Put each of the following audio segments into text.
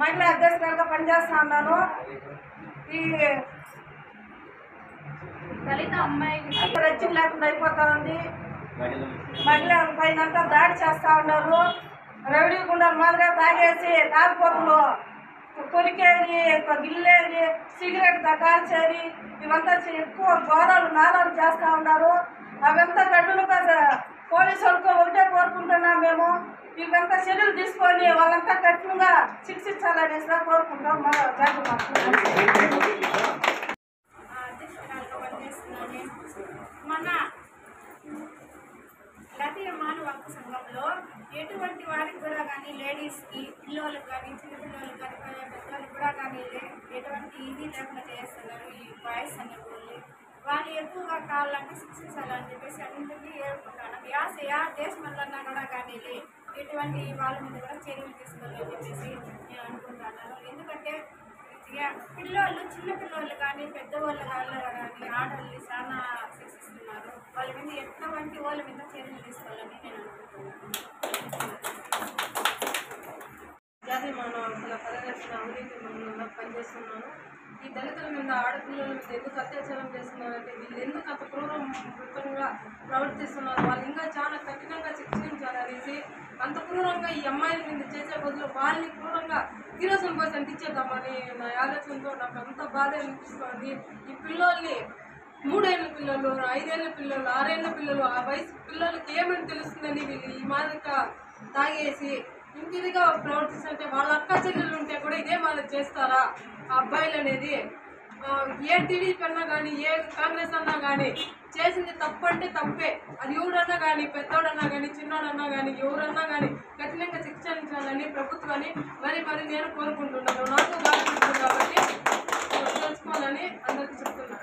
మహిళా అధ్యక్షురాలుగా పనిచేస్తా ఉన్నాను. ఈ దళిత అమ్మాయి రచ్చం లేకుండా అయిపోతా ఉంది. మహిళల పైన దాడి చేస్తా ఉన్నారు. రౌడీ గుండాలు మాదిరిగా తాగేసి తాగుపోతులు కొరికేది, గిల్లేది, సిగరెట్ కాల్చేది, ఇవంతా ఎక్కువ ఘోరాలు నారాలు చేస్తూ ఉన్నారు. అవంతా కఠినంగా పోలీసు వాళ్ళకు ఒకటే కోరుకుంటున్నాం. మేము ఇవంతా చర్యలు తీసుకొని వాళ్ళంతా కఠినంగా శిక్షించాలనేసి కోరుకుంటాం. మా అధ్యక్షురాలుగా పనిచేస్తున్నాను. మన జాతీయ మానవ హక్కు సంఘంలో ఎటువంటి వారికి కూడా కానీ లేడీస్కి, పిల్లలకు కానీ, చిన్నపిల్లలకు కానీ, పెద్దవాళ్ళకి కూడా కానీ ఎటువంటి ఇది లేకుండా చేస్తున్నారు ఈ బాయ్స్ అనే వాళ్ళు ఎక్కువగా కావాలంటే శిక్షించాలని చెప్పేసి అన్నింటినీ ఏడుకుంటాను. దేశమన్నా కూడా కానీ ఎటువంటి వాళ్ళ మీద కూడా చర్యలు తీసుకోవాలని చెప్పేసి నేను అనుకుంటున్నాను. ఎందుకంటే పిల్లలు, చిన్నపిల్లలు కానీ, పెద్దవాళ్ళు కానీ, ఆడవాళ్ళు చాలా శిక్షిస్తున్నారు. వాళ్ళ మీద ఎటువంటి వాళ్ళ మీద చర్యలు తీసుకోవాలని నేను అనుకుంటున్నాను. జాతీయ మానవ హక్కుల పరిరక్షణ అవినీతి మండలంలో పనిచేస్తున్నాను. ఈ దళితుల మీద, ఆడపిల్లల మీద ఎందుకు అత్యాచారం చేస్తున్నారంటే వీళ్ళు ఎందుకు అంత క్రూరంగా ప్రవర్తిస్తున్నారు, వాళ్ళు ఇంకా చాలా కఠినంగా శిక్షించాలనేసి అంత క్రూరంగా ఈ అమ్మాయిల మీద చేసే బదులు వాళ్ళని క్రూరంగా కిరోసిన్ పోసి అంటించేద్దామని నా ఆలోచనతో నాకు అంత బాధ అనిపిస్తుంది. ఈ పిల్లల్ని 3 ఏళ్ళ పిల్లలు, 5 ఏళ్ళ పిల్లలు, 6 ఏళ్ళ పిల్లలు, ఆ వయసు పిల్లలకి ఏమని తెలుస్తుందని వీళ్ళు ఈ మాదిరిగా తాగేసి ఇంటిదిగా ప్రవర్తిస్తుంటే వాళ్ళ అక్క చెల్లెలు ఉంటే కూడా ఇదే మాదిరి చేస్తారా ఆ అబ్బాయిలు అనేది? ఏ టీడీపీ అన్నా కానీ, ఏ కాంగ్రెస్ అన్నా కానీ చేసింది తప్పు అంటే తప్పే. అది ఎవడన్నా కానీ, పెద్దోడన్నా కానీ, చిన్నోడన్నా కానీ, ఎవరన్నా కానీ కఠినంగా శిక్షించాలని ప్రభుత్వాన్ని మరి నేను కోరుకుంటున్నాను. నాకు బాగుంటుంది కాబట్టి తెలుసుకోవాలని అందరికీ చెప్తున్నాను.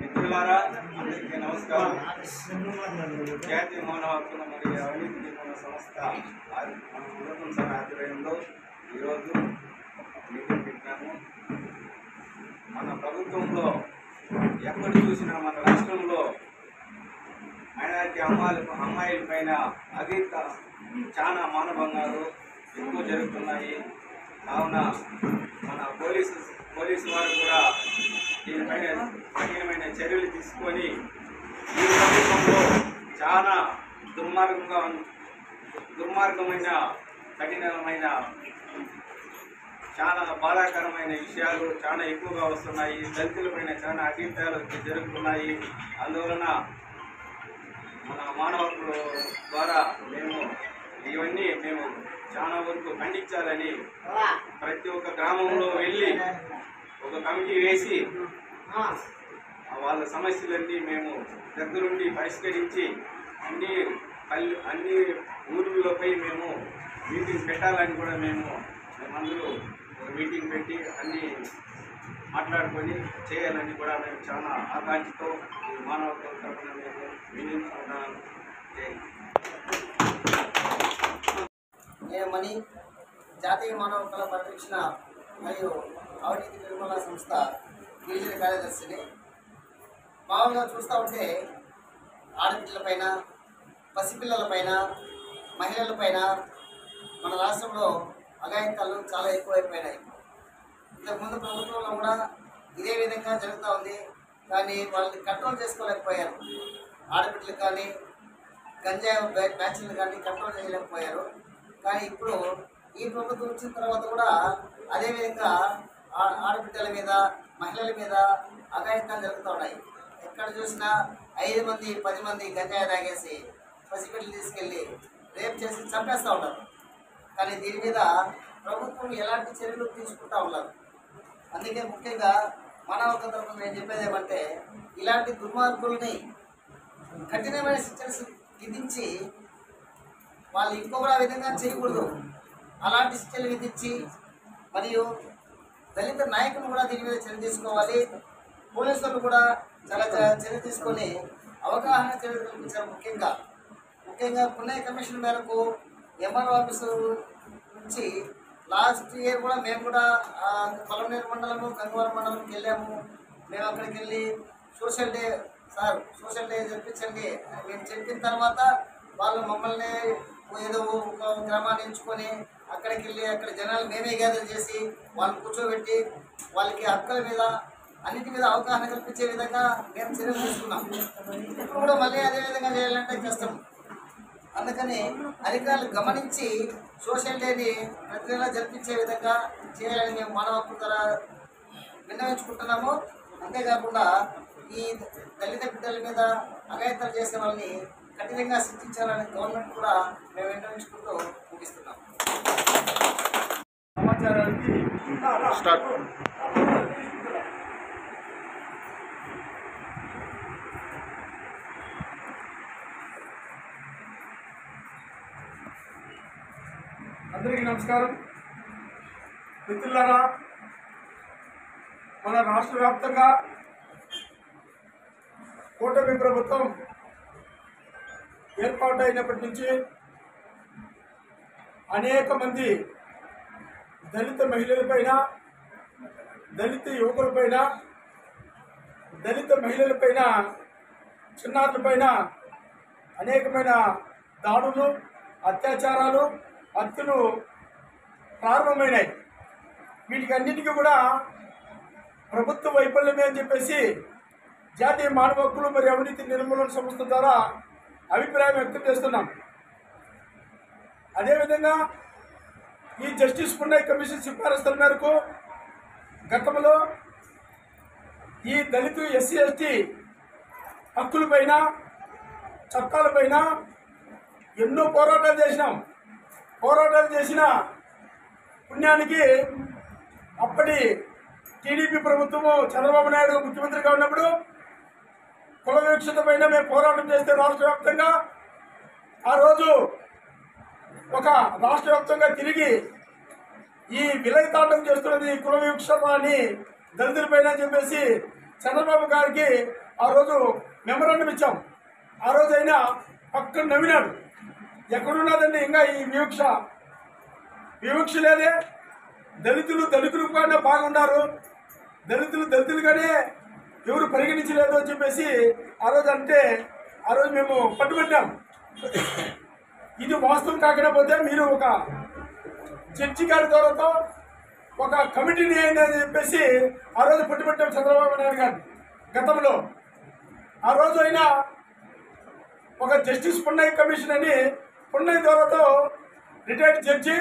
మిత్రులారా, అందరికీ నమస్కారం. జాతీయ మానవ హక్కుల మరియు అవినీతి నిర్మూలన సంస్థ మన ప్రభుత్వం సభ ఆధ్వర్యంలో ఈరోజు మీటింగ్ పెట్టినాము. మన ప్రభుత్వంలో ఎక్కడ చూసినా మన రాష్ట్రంలో మైనారిటీ అమ్మాయిల పైన అధిక చాలా మానభంగాలు ఎక్కువ జరుగుతున్నాయి. కావున మన పోలీసు వారు కూడా దీనిపైన కఠినమైన చర్యలు తీసుకొని ఈ ప్రభుత్వంలో చాలా దుర్మార్గమైన కఠినమైన చాలా బాధాకరమైన విషయాలు చాలా ఎక్కువగా వస్తున్నాయి. దళితులపైన చాలా అతీతాలు జరుగుతున్నాయి. అందువలన మన మానవ హక్కుల ద్వారా ఇవన్నీ మేము చాలా వరకు ఖండించాలని ప్రతి ఒక్క గ్రామంలో వెళ్ళి ఒక కమిటీ వేసి వాళ్ళ సమస్యలన్నీ మేము దగ్గరుండి పరిష్కరించి అన్ని ఊర్లపై మేము మీటింగ్ పెట్టాలని కూడా మేమందరూ ఒక మీటింగ్ పెట్టి అన్నీ మాట్లాడుకొని చేయాలని కూడా మేము చాలా ఆకాంక్షతో మానవ హక్కుల తరఫున మేము వినియోగించుకుంటున్నాము. నేను మణి, జాతీయ మానవ హక్కుల పరిరక్షణ మరియు అవినీతి నిర్మూలన సంస్థ గిరిజన కార్యదర్శిని. మామూలుగా చూస్తూ ఉంటే ఆడపిల్లలపైన, పసిపిల్లలపైన, మహిళలపైన మన రాష్ట్రంలో అఘాయిత్యాలు చాలా ఎక్కువైపోయినాయి. ఇంతకుముందు ప్రభుత్వంలో కూడా ఇదే విధంగా జరుగుతూ ఉంది. కానీ వాళ్ళని కంట్రోల్ చేసుకోలేకపోయారు. ఆడపిల్లలు కానీ, గంజాయి బ్యాచ్లు కానీ కంట్రోల్ చేయలేకపోయారు. కానీ ఇప్పుడు ఈ ప్రభుత్వం వచ్చిన తర్వాత కూడా అదేవిధంగా ఆడబిడ్డల మీద, మహిళల మీద అఘాయిత్యాలు జరుగుతూ ఉన్నాయి. ఎక్కడ చూసినా 5 మంది 10 మంది గంజాయి తాగేసి పసిపిల్లలు తీసుకెళ్ళి రేప్ చేసి చంపేస్తూ ఉంటారు. కానీ దీని మీద ప్రభుత్వం ఎలాంటి చర్యలు తీసుకుంటూ ఉన్నారు. అందుకే ముఖ్యంగా మానవ హక్కుల తరఫున నేను చెప్పేది ఏమంటే, ఇలాంటి దుర్మార్గుల్ని కఠినమైన శిక్షలు విధించి వాళ్ళు ఇంకొక విధంగా చేయకూడదు. అలాంటి శిక్షలు విధించి మరియు దళిత నాయకులు కూడా దీని మీద చర్య తీసుకోవాలి. పోలీసులు కూడా చాలా చర్య తీసుకొని అవగాహన చర్యలు కల్పించారు. ముఖ్యంగా పుణ్య కమిషన్ మేరకు ఎంఆర్ఓ ఆఫీసు నుంచి లాస్ట్ ఇయర్ కూడా మేము కూడా పొలంనేరు మండలము, గంగవరం మండలంకి వెళ్ళాము. మేము అక్కడికి వెళ్ళి సోషల్ డే జరిపించండి అని మేము చెప్పిన తర్వాత వాళ్ళు మమ్మల్ని ఏదో ఒక గ్రామాన్ని ఎంచుకొని అక్కడికి వెళ్ళి అక్కడ జనాలు మేమే గ్యాదర్ చేసి వాళ్ళని కూర్చోబెట్టి వాళ్ళకి హక్కుల మీద అన్నిటి మీద అవగాహన కల్పించే విధంగా మేము చర్యలు తీసుకున్నాం. ఇప్పుడు కూడా మళ్ళీ అదే విధంగా చేయాలంటే కష్టం. అందుకని అధికారులు గమనించి సోషల్ డేని ప్రతి నెలా జరిపించే విధంగా చేయాలని మేము మానవ హక్కుల ద్వారా విన్నవించుకుంటున్నాము. అంతేకాకుండా ఈ దళిత బిడ్డల మీద అఘాయిత్యాలు చేసే వాళ్ళని కఠినంగా శిక్షించాలని గవర్నమెంట్ కూడా మేము విన్నవించుకుంటూ ముగిస్తున్నాం. అందరికీ నమస్కారం. మిత్రులారా, మన రాష్ట్ర వ్యాప్తంగా కూటమి ప్రభుత్వం ఏర్పాటు అయినప్పటి నుంచి అనేక మంది దళిత మహిళలపైన, దళిత యువకులపైన, దళిత మహిళలపైన, చిన్నారులపైన అనేకమైన దాడులు, అత్యాచారాలు, హత్యలు ప్రారంభమైనాయి. వీటికి అన్నిటికీ కూడా ప్రభుత్వ వైఫల్యమే అని చెప్పేసి జాతీయ మానవ హక్కులు మరియు అవినీతి నిర్మూలన సంస్థ ద్వారా అభిప్రాయం వ్యక్తం చేస్తున్నాం. అదేవిధంగా ఈ జస్టిస్ పున్నయ్య కమిషన్ సిఫారసుల మేరకు గతంలో ఈ దళిత ఎస్సీ ఎస్టీ హక్కులపైన, చట్టాలపైన ఎన్నో పోరాటాలు చేసినాం. పోరాటాలు చేసిన పుణ్యానికి అప్పటి టీడీపీ ప్రభుత్వము చంద్రబాబు నాయుడు ముఖ్యమంత్రిగా ఉన్నప్పుడు కుల వివక్షత పైన మేము పోరాటం చేస్తే రాష్ట్ర వ్యాప్తంగా ఆ రోజు ఒక రాష్ట్ర వ్యాప్తంగా తిరిగి ఈ విలయతాండం చేస్తున్నది కుల వివక్షత అని దళితులపైన అని చెప్పేసి చంద్రబాబు గారికి ఆ రోజు మెమరాండం ఇచ్చాం. ఆ రోజు అయినా పక్కన నవ్వినాడు. ఎక్కడున్నదండి ఇంకా ఈ వివక్ష లేదే, దళితులు దళితులుగానే బాగున్నారు, దళితులు దళితులుగానే ఎవరు పరిగణించలేదు అని చెప్పేసి ఆ రోజు అంటే ఆ రోజు మేము పట్టుబట్టాం. ఇది వాస్తవం కాకపోతే మీరు ఒక జడ్జి గారి ద్వారాతో ఒక కమిటీని అని చెప్పేసి ఆ రోజు పట్టుబట్టాం చంద్రబాబు నాయుడు గారు గతంలో. ఆ రోజు అయినా ఒక జస్టిస్ పున్నయ్య కమిషన్ అని పున్నయ్య ద్వారాతో రిటైర్డ్ జడ్జి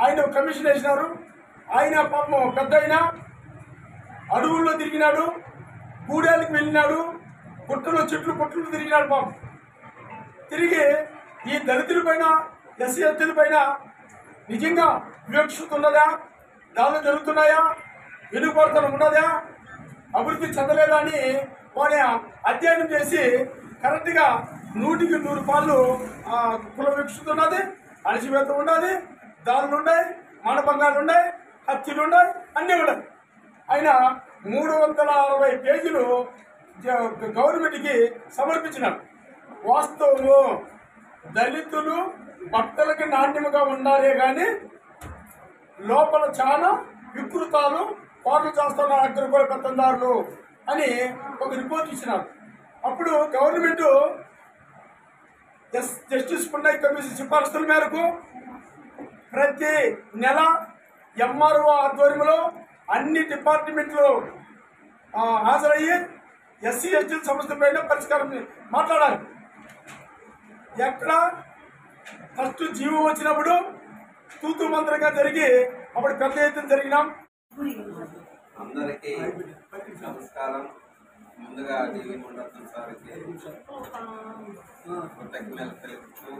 ఆయన కమిషన్ వేసినారు. ఆయన పాపం పెద్ద అయినా అడవుల్లో తిరిగినాడు, గూడెలకు వెళ్ళినాడు, పుట్టలు పుట్టలు తిరిగినాడు. పాపం తిరిగి ఈ దళితుల పైన, ఎస్సీ ఎస్టీల పైన నిజంగా వివక్షత ఉన్నదా, దాడులు జరుగుతున్నాయా, వెనుకబడతనం ఉన్నదా, అభివృద్ధి చెందలేదా అని వాడి అధ్యయనం చేసి కరెక్ట్గా 100కి 100 పాళ్ళు కుల వివక్షత ఉన్నది, అణచివేత ఉన్నది, దాడులు ఉన్నాయి, మానభంగాలు ఉన్నాయి, హత్యలు ఉన్నాయి, అన్నీ ఉన్నాయి. ఆయన 360 పేజీలు గవర్నమెంట్కి సమర్పించినారు. వాస్తవము దళితులు బట్టలకి నాణ్యముగా ఉండాలే కానీ లోపల చాలా వికృతాలు పాటలు చేస్తున్నారు అగ్రకుల పెత్తందారులు అని ఒక రిపోర్ట్ ఇచ్చినారు. అప్పుడు గవర్నమెంట్ జస్టిస్ పున్నయ్య కమిషన్ సిఫార్సుల మేరకు ప్రతి నెల ఎంఆర్ఓ ఆధ్వర్యంలో అన్ని డిపార్ట్మెంట్లు హాజరయ్యి ఎస్సీ ఎస్టీ సమస్య పైన పరిష్కారం మాట్లాడాలి. ఎక్కడ ఫస్ట్ జీవో వచ్చినప్పుడు తూతు మంత్రంగా జరిగి అప్పుడు పెద్ద ఎత్తున జరిగినాం. అందరికీ నమస్కారం. ముందుగా టీవీ మండలం సార్కి కృతజ్ఞతలు తెలుపుతూ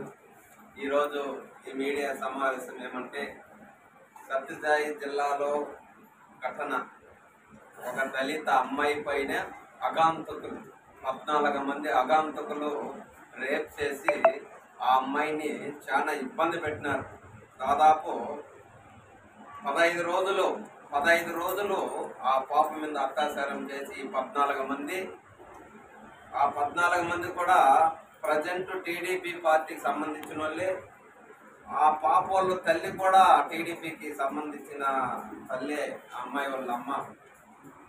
ఈరోజు ఈ మీడియా సమావేశం ఏమంటే సత్యసాయి జిల్లాలో ఘటన, ఒక దళిత అమ్మాయి పైన అగాంతకులు 14 మంది అగాంతకులు రేప్ చేసి ఆ అమ్మాయిని చాలా ఇబ్బంది పెట్టినారు. దాదాపు 15 రోజులు ఆ పాప మీద అత్యాచారం చేసి 14 మంది, ఆ 14 మంది కూడా ప్రజెంట్ టీడీపీ పార్టీకి సంబంధించిన వాళ్ళే. ఆ పాప వాళ్ళ తల్లి కూడా టీడీపీకి సంబంధించిన తల్లే. ఆ అమ్మాయి వాళ్ళ అమ్మ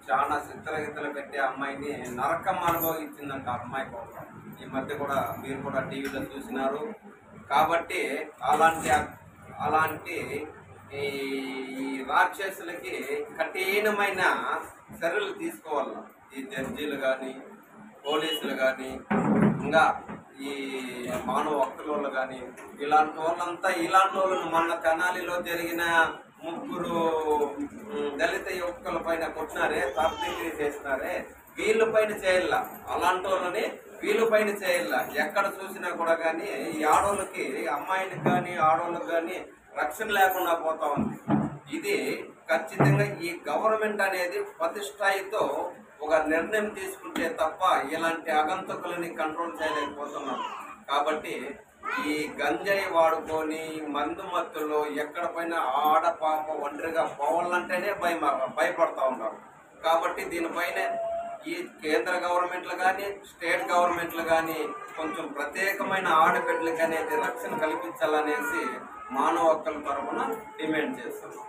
చాలా చిత్రగీతలు పెట్టి అమ్మాయిని నరకం అనుభవించిందంట. అమ్మాయి కోసం ఈ మధ్య కూడా మీరు కూడా టీవీలో చూసినారు. కాబట్టి అలాంటి ఈ రాక్షసులకి కఠినమైన చర్యలు తీసుకోవాలి. ఈ జడ్జీలు కానీ, పోలీసులు కానీ, ఇంకా ఈ మానవ హక్కుల కానీ, ఇలాంటి వాళ్ళని మొన్న తెనాలిలో జరిగిన 3 దళిత యువకుల పైన కొట్టినారే, తప్పిదీ చేసినారే, వీళ్ళపైన చేయాల. అలాంటి వాళ్ళని వీళ్ళపైన చేయాల. ఎక్కడ చూసినా కూడా కానీ ఈ ఆడవాళ్ళకి, అమ్మాయిలకు కానీ ఆడవాళ్ళకి కానీ రక్షణ లేకుండా పోతా ఉంది. ఇది ఖచ్చితంగా ఈ గవర్నమెంట్ అనేది ప్రతిష్టాయితో ఒక నిర్ణయం తీసుకుంటే తప్ప ఇలాంటి ఆగంతకులని కంట్రోల్ చేయలేకపోతున్నాం. కాబట్టి ఈ గంజాయి వాడుకొని మందు మత్తులో ఎక్కడ పైన ఆడపాప ఒంటరిగా పోవాలంటేనే భయపడతా ఉన్నారు. కాబట్టి దీనిపైన ఈ కేంద్ర గవర్నమెంట్లు కానీ, స్టేట్ గవర్నమెంట్లు కానీ కొంచెం ప్రత్యేకమైన ఆడబిడ్డలకి అనేది రక్షణ కల్పించాలనేసి మానవ హక్కుల తరఫున డిమాండ్ చేస్తున్నాం.